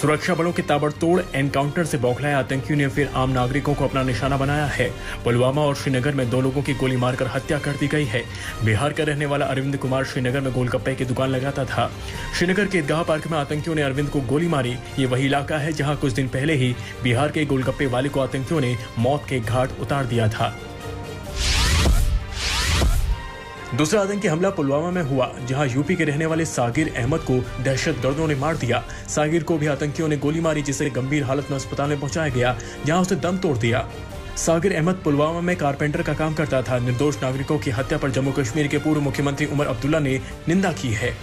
सुरक्षा बलों के ताबड़तोड़ एनकाउंटर से बौखलाए आतंकियों ने फिर आम नागरिकों को अपना निशाना बनाया है। पुलवामा और श्रीनगर में 2 लोगों की गोली मारकर हत्या कर दी गई है। बिहार का रहने वाला अरविंद कुमार श्रीनगर में गोलगप्पे की दुकान लगाता था। श्रीनगर के ईदगाह पार्क में आतंकियों ने अरविंद को गोली मारी। ये वही इलाका है जहां कुछ दिन पहले ही बिहार के गोलगप्पे वाले को आतंकियों ने मौत के घाट उतार दिया था। दूसरा आतंकी हमला पुलवामा में हुआ, जहां यूपी के रहने वाले सागिर अहमद को दहशतगर्दों ने मार दिया। सागिर को भी आतंकियों ने गोली मारी, जिसे गंभीर हालत में अस्पताल में पहुंचाया गया, जहां उसे दम तोड़ दिया। सागिर अहमद पुलवामा में कारपेंटर का काम करता था। निर्दोष नागरिकों की हत्या पर जम्मू कश्मीर के पूर्व मुख्यमंत्री उमर अब्दुल्ला ने निंदा की है।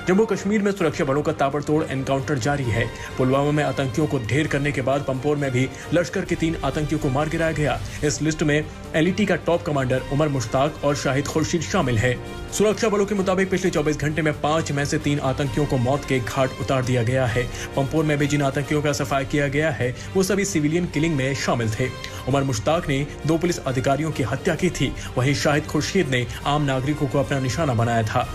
जम्मू कश्मीर में सुरक्षा बलों का ताबड़तोड़ एनकाउंटर जारी है। पुलवामा में आतंकियों को ढेर करने के बाद पंपोर में भी लश्कर के 3 आतंकियों को मार गिराया गया। इस लिस्ट में एलईटी का टॉप कमांडर उमर मुश्ताक और शाहिद खुर्शीद शामिल है। सुरक्षा बलों के मुताबिक पिछले 24 घंटे में 5 में से 3 आतंकियों को मौत के घाट उतार दिया गया है। पंपोर में भी जिन आतंकियों का सफाया किया गया है वो सभी सिविलियन किलिंग में शामिल थे। उमर मुश्ताक ने 2 पुलिस अधिकारियों की हत्या की थी, वहीं शाहिद खुर्शीद ने आम नागरिकों को अपना निशाना बनाया था।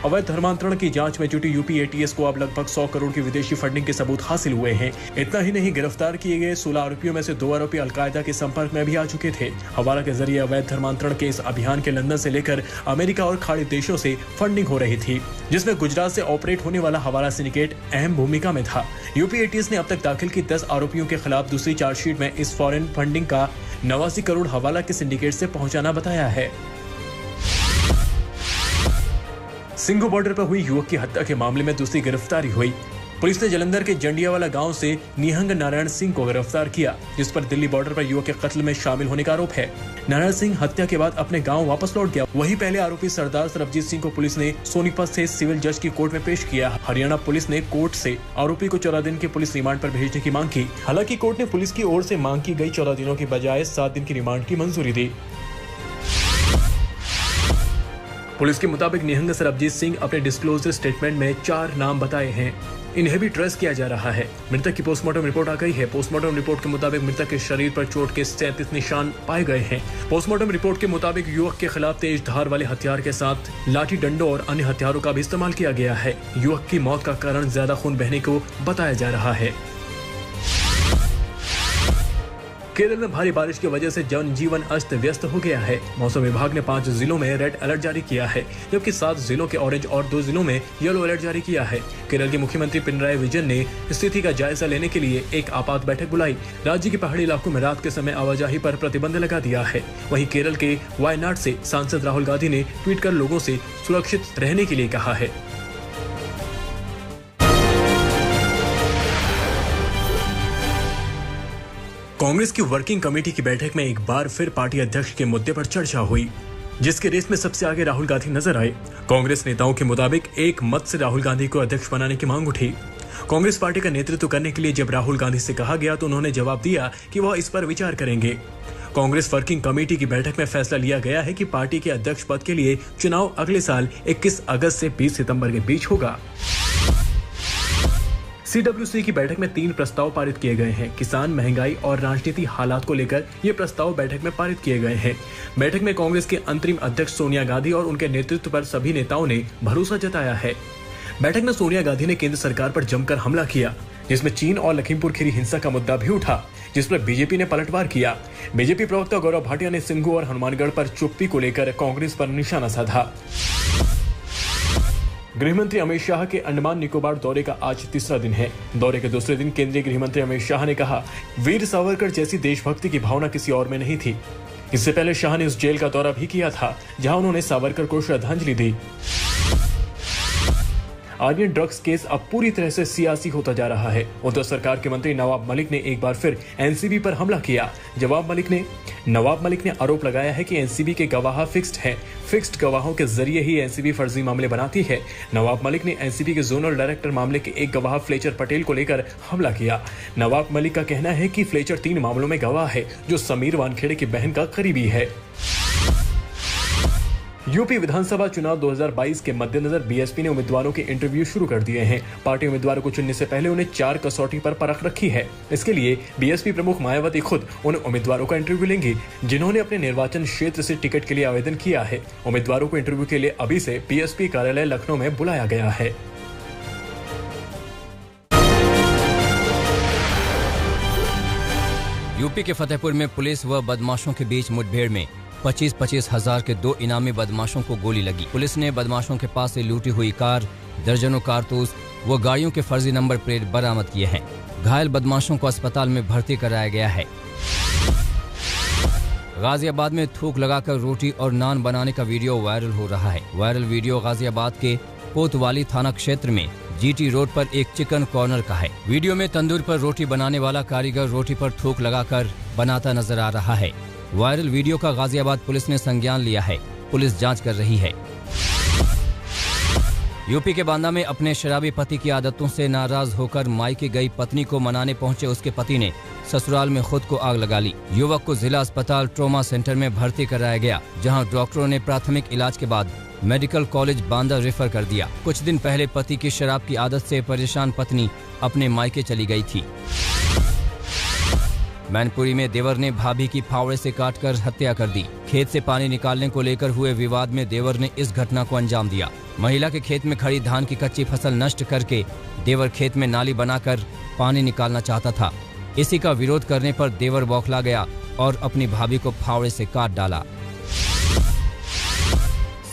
अवैध धर्मांतरण की जांच में जुटी यूपी एटीएस को अब लगभग 100 करोड़ की विदेशी फंडिंग के सबूत हासिल हुए हैं। इतना ही नहीं, गिरफ्तार किए गए 16 आरोपियों में से 2 आरोपी अलकायदा के संपर्क में भी आ चुके थे। हवाला के जरिए अवैध धर्मांतरण के इस अभियान के लंदन से लेकर अमेरिका और खाड़ी देशों से फंडिंग हो रही थी, जिसमें गुजरात से ऑपरेट होने वाला हवाला सिंडिकेट अहम भूमिका में था। यूपी एटीएस ने अब तक दाखिल की 10 आरोपियों के खिलाफ दूसरी चार्जशीट में इस फॉरेन फंडिंग का 89 करोड़ हवाला के सिंडिकेट से पहुंचाना बताया है। सिंघू बॉर्डर पर हुई युवक की हत्या के मामले में दूसरी गिरफ्तारी हुई। पुलिस ने जालंधर के जंडियावाला गांव से निहंग नारायण सिंह को गिरफ्तार किया, जिस पर दिल्ली बॉर्डर पर युवक के कत्ल में शामिल होने का आरोप है। नारायण सिंह हत्या के बाद अपने गांव वापस लौट गया। वहीं पहले आरोपी सरदार सरबजीत सिंह को पुलिस ने सोनीपत से सिविल जज की कोर्ट में पेश किया। हरियाणा पुलिस ने कोर्ट से आरोपी को 14 दिन के पुलिस रिमांड पर भेजने की मांग की। हालांकि कोर्ट ने पुलिस की ओर से मांग की गई 14 दिनों की बजाय 7 दिन की रिमांड की मंजूरी दी। पुलिस के मुताबिक निहंग सरबजीत सिंह अपने डिस्क्लोजर स्टेटमेंट में 4 नाम बताए हैं। इन्हें भी ट्रेस किया जा रहा है। मृतक की पोस्टमार्टम रिपोर्ट आ गई है। पोस्टमार्टम रिपोर्ट के मुताबिक मृतक के शरीर पर चोट के 37 निशान पाए गए हैं। पोस्टमार्टम रिपोर्ट के मुताबिक युवक के खिलाफ तेज धार वाले हथियार के साथ लाठी डंडों और अन्य हथियारों का भी इस्तेमाल किया गया है। युवक की मौत का कारण ज्यादा खून बहने को बताया जा रहा है। केरल में भारी बारिश की वजह से जनजीवन अस्त व्यस्त हो गया है। मौसम विभाग ने 5 जिलों में रेड अलर्ट जारी किया है, जबकि 7 जिलों के ऑरेंज और 2 जिलों में येलो अलर्ट जारी किया है। केरल के मुख्यमंत्री पिनराई विजयन ने स्थिति का जायजा लेने के लिए एक आपात बैठक बुलाई। राज्य के पहाड़ी इलाकों में रात के समय आवाजाही पर प्रतिबंध लगा दिया है। वहीं केरल के वायनाड से सांसद राहुल गांधी ने ट्वीट कर लोगों से सुरक्षित रहने के लिए कहा है। कांग्रेस की वर्किंग कमेटी की बैठक में एक बार फिर पार्टी अध्यक्ष के मुद्दे पर चर्चा हुई, जिसके रेस में सबसे आगे राहुल गांधी नजर आए। कांग्रेस नेताओं के मुताबिक एक मत से राहुल गांधी को अध्यक्ष बनाने की मांग उठी। कांग्रेस पार्टी का नेतृत्व करने के लिए जब राहुल गांधी से कहा गया तो उन्होंने जवाब दिया कि वह इस पर विचार करेंगे। कांग्रेस वर्किंग कमेटी की बैठक में फैसला लिया गया है कि पार्टी के अध्यक्ष पद के लिए चुनाव अगले साल 21 अगस्त से 20 सितंबर के बीच होगा। सीडब्ल्यूसी की बैठक में 3 प्रस्ताव पारित किए गए हैं। किसान, महंगाई और राजनीति हालात को लेकर ये प्रस्ताव बैठक में पारित किए गए हैं। बैठक में कांग्रेस के अंतरिम अध्यक्ष सोनिया गांधी और उनके नेतृत्व पर सभी नेताओं ने भरोसा जताया है। बैठक में सोनिया गांधी ने केंद्र सरकार पर जमकर हमला किया, जिसमें चीन और लखीमपुर खीरी हिंसा का मुद्दा भी उठा, जिस पर बीजेपी ने पलटवार किया। बीजेपी प्रवक्ता गौरव भाटिया ने सिंघू और हनुमानगढ़ पर चुप्पी को लेकर कांग्रेस पर निशाना साधा। गृहमंत्री अमित शाह के अंडमान निकोबार दौरे का आज 3रा दिन है। दौरे के दूसरे दिन केंद्रीय गृहमंत्री अमित शाह ने कहा, वीर सावरकर जैसी देशभक्ति की भावना किसी और में नहीं थी। इससे पहले शाह ने उस जेल का दौरा भी किया था जहां उन्होंने सावरकर को श्रद्धांजलि दी। आर्यन ड्रग्स केस अब पूरी तरह से सियासी होता जा रहा है। उद्धव सरकार के मंत्री नवाब मलिक ने एक बार फिर एनसीबी पर हमला किया। नवाब मलिक ने आरोप लगाया है कि एनसीबी के गवाह फिक्स्ड हैं। फिक्स्ड गवाहों के जरिए ही एनसीबी फर्जी मामले बनाती है। नवाब मलिक ने एनसीबी के जोनल डायरेक्टर मामले के एक गवाह फ्लेचर पटेल को लेकर हमला किया। नवाब मलिक का कहना है कि फ्लेचर 3 मामलों में गवाह है, जो समीर वानखेड़े की बहन का करीबी है। यूपी विधानसभा चुनाव 2022 के मद्देनजर बीएसपी ने उम्मीदवारों के इंटरव्यू शुरू कर दिए हैं। पार्टी उम्मीदवारों को चुनने से पहले उन्हें 4 कसौटी पर परख रखी है। इसके लिए बीएसपी प्रमुख मायावती खुद उन उम्मीदवारों का इंटरव्यू लेंगी जिन्होंने अपने निर्वाचन क्षेत्र से टिकट के लिए आवेदन किया है। उम्मीदवारों को इंटरव्यू के लिए अभी से बीएसपी कार्यालय लखनऊ में बुलाया गया है। यूपी के फतेहपुर में पुलिस व बदमाशों के बीच मुठभेड़ में 25-25 हजार के 2 इनामी बदमाशों को गोली लगी। पुलिस ने बदमाशों के पास से लूटी हुई कार, दर्जनों कारतूस व गाड़ियों के फर्जी नंबर प्लेट बरामद किए हैं। घायल बदमाशों को अस्पताल में भर्ती कराया गया है। गाजियाबाद में थूक लगाकर रोटी और नान बनाने का वीडियो वायरल हो रहा है। वायरल वीडियो गाजियाबाद के कोतवाली थाना क्षेत्र में जीटी रोड पर एक चिकन कॉर्नर का है। वीडियो में तंदूर पर रोटी बनाने वाला कारीगर रोटी पर थूक लगाकर बनाता नजर आ रहा है। वायरल वीडियो का गाजियाबाद पुलिस ने संज्ञान लिया है। पुलिस जांच कर रही है। यूपी के बांदा में अपने शराबी पति की आदतों से नाराज होकर मायके गई पत्नी को मनाने पहुंचे उसके पति ने ससुराल में खुद को आग लगा ली। युवक को जिला अस्पताल ट्रॉमा सेंटर में भर्ती कराया गया, जहां डॉक्टरों ने प्राथमिक इलाज के बाद मेडिकल कॉलेज बांदा रेफर कर दिया। कुछ दिन पहले पति की शराब की आदत से परेशान पत्नी अपने मायके चली गई थी। मैनपुरी में देवर ने भाभी की फावड़े से काटकर हत्या कर दी। खेत से पानी निकालने को लेकर हुए विवाद में देवर ने इस घटना को अंजाम दिया। महिला के खेत में खड़ी धान की कच्ची फसल नष्ट करके देवर खेत में नाली बनाकर पानी निकालना चाहता था। इसी का विरोध करने पर देवर बौखला गया और अपनी भाभी को फावड़े से काट डाला।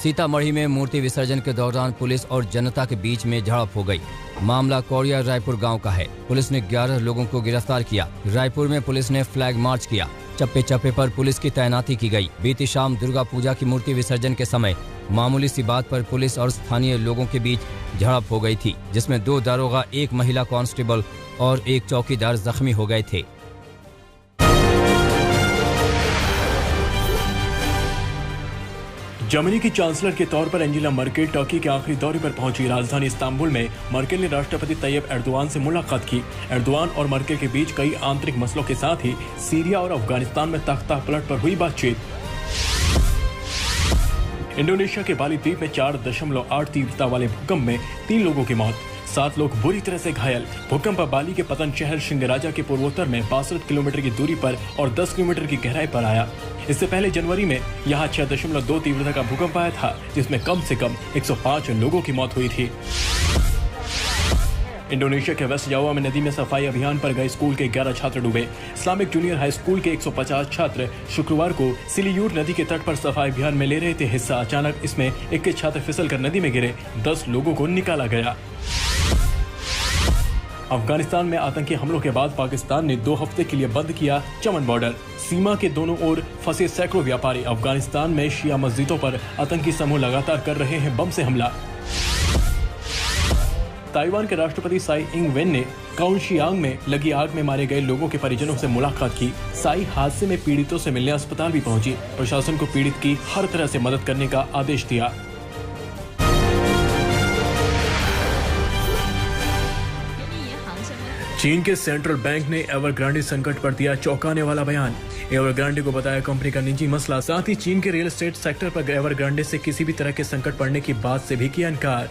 सीतामढ़ी में मूर्ति विसर्जन के दौरान पुलिस और जनता के बीच में झड़प हो गई। मामला कोरिया रायपुर गांव का है। पुलिस ने 11 लोगों को गिरफ्तार किया। रायपुर में पुलिस ने फ्लैग मार्च किया। चप्पे चप्पे पर पुलिस की तैनाती की गई। बीती शाम दुर्गा पूजा की मूर्ति विसर्जन के समय मामूली सी बात पर पुलिस और स्थानीय लोगों के बीच झड़प हो गई थी, जिसमें 2 दारोगा, 1 महिला कांस्टेबल और 1 चौकीदार जख्मी हो गए थे। जर्मनी की चांसलर के तौर पर एंजेला मर्केल टर्की के आखिरी दौरे पर पहुंची। राजधानी इस्तांबुल में मर्केल ने राष्ट्रपति तैयब एर्दोआन से मुलाकात की। एर्दोआन और मर्केल के बीच कई आंतरिक मसलों के साथ ही सीरिया और अफगानिस्तान में तख्ता पलट पर हुई बातचीत। इंडोनेशिया के बाली द्वीप में 4.8 तीव्रता वाले भूकंप में 3 लोगों की मौत, 7 लोग बुरी तरह से घायल। भूकंप बाली के पतन शहर शिंगराजा के पूर्वोत्तर में 62 किलोमीटर की दूरी पर और 10 किलोमीटर की गहराई पर आया। इससे पहले जनवरी में यहां 6.2 तीव्रता का भूकंप आया था, जिसमें कम से कम 105 लोगों की मौत हुई थी। इंडोनेशिया के वेस्ट जावा में नदी में सफाई अभियान पर गए स्कूल के 11 छात्र डूबे। इस्लामिक जूनियर हाई स्कूल के 150 छात्र शुक्रवार को सिलियूर नदी के तट पर सफाई अभियान में ले रहे थे हिस्सा। अचानक इसमें 21 छात्र फिसलकर नदी में गिरे। 10 लोगों को निकाला गया। अफगानिस्तान में आतंकी हमलों के बाद पाकिस्तान ने 2 हफ्ते के लिए बंद किया चमन बॉर्डर। सीमा के दोनों ओर फंसे सैकड़ों व्यापारी। अफगानिस्तान में शिया मस्जिदों पर आतंकी समूह लगातार कर रहे हैं बम से हमला। ताइवान के राष्ट्रपति साई इंग वेन ने काउंशियांग में लगी आग में मारे गए लोगों के परिजनों से मुलाकात की। साई हादसे में पीड़ितों से मिलने अस्पताल भी पहुंची। प्रशासन को पीड़ित की हर तरह से मदद करने का आदेश दिया। चीन के सेंट्रल बैंक ने एवरग्रांडे संकट पर दिया चौंकाने वाला बयान। एवरग्रांडे को बताया कंपनी का निजी मसला। साथ ही चीन के रियल एस्टेट सेक्टर पर एवरग्रांडे से किसी भी तरह के संकट पड़ने की बात से भी किया इनकार।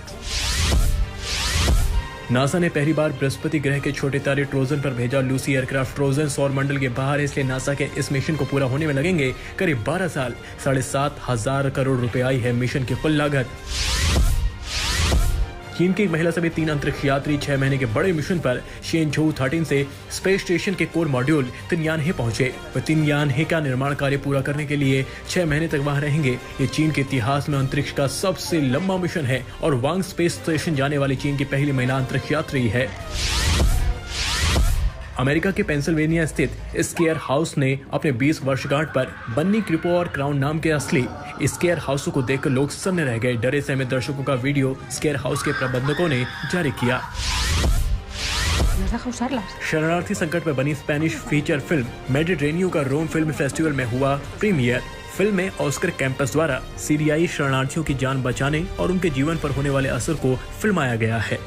नासा ने पहली बार बृहस्पति ग्रह के छोटे तारे ट्रोजन पर भेजा लूसी एयरक्राफ्ट। ट्रोजन सौर मंडल के बाहर है, इसलिए नासा के इस मिशन को पूरा होने में लगेंगे करीब 12 साल। 7,500 करोड़ रुपए आई है मिशन की कुल लागत। चीन की एक महिला समेत 3 अंतरिक्ष यात्री 6 महीने के बड़े मिशन पर शेनझू 13 से स्पेस स्टेशन के कोर मॉड्यूल तिनयानहे पहुंचे। वह तिनयानहे का निर्माण कार्य पूरा करने के लिए 6 महीने तक वहां रहेंगे। ये चीन के इतिहास में अंतरिक्ष का सबसे लंबा मिशन है और वांग स्पेस स्टेशन जाने वाली चीन की पहली महिला अंतरिक्ष यात्री है। अमेरिका के पेंसिल्वेनिया स्थित स्केयर हाउस ने अपने 20 वर्षगांठ पर बन्नी क्रिपो और क्राउन नाम के असली स्केयर हाउस को देखकर लोग सन्न रह गए। डरे सहमे दर्शकों का वीडियो स्केयर हाउस के प्रबंधकों ने जारी किया। शरणार्थी संकट पर बनी स्पेनिश फीचर फिल्म मेडिटेरेनियो का रोम फिल्म फेस्टिवल में हुआ प्रीमियर। फिल्म में ऑस्कर कैंपस द्वारा सीरियाई शरणार्थियों की जान बचाने और उनके जीवन पर होने वाले असर को फिल्माया गया है।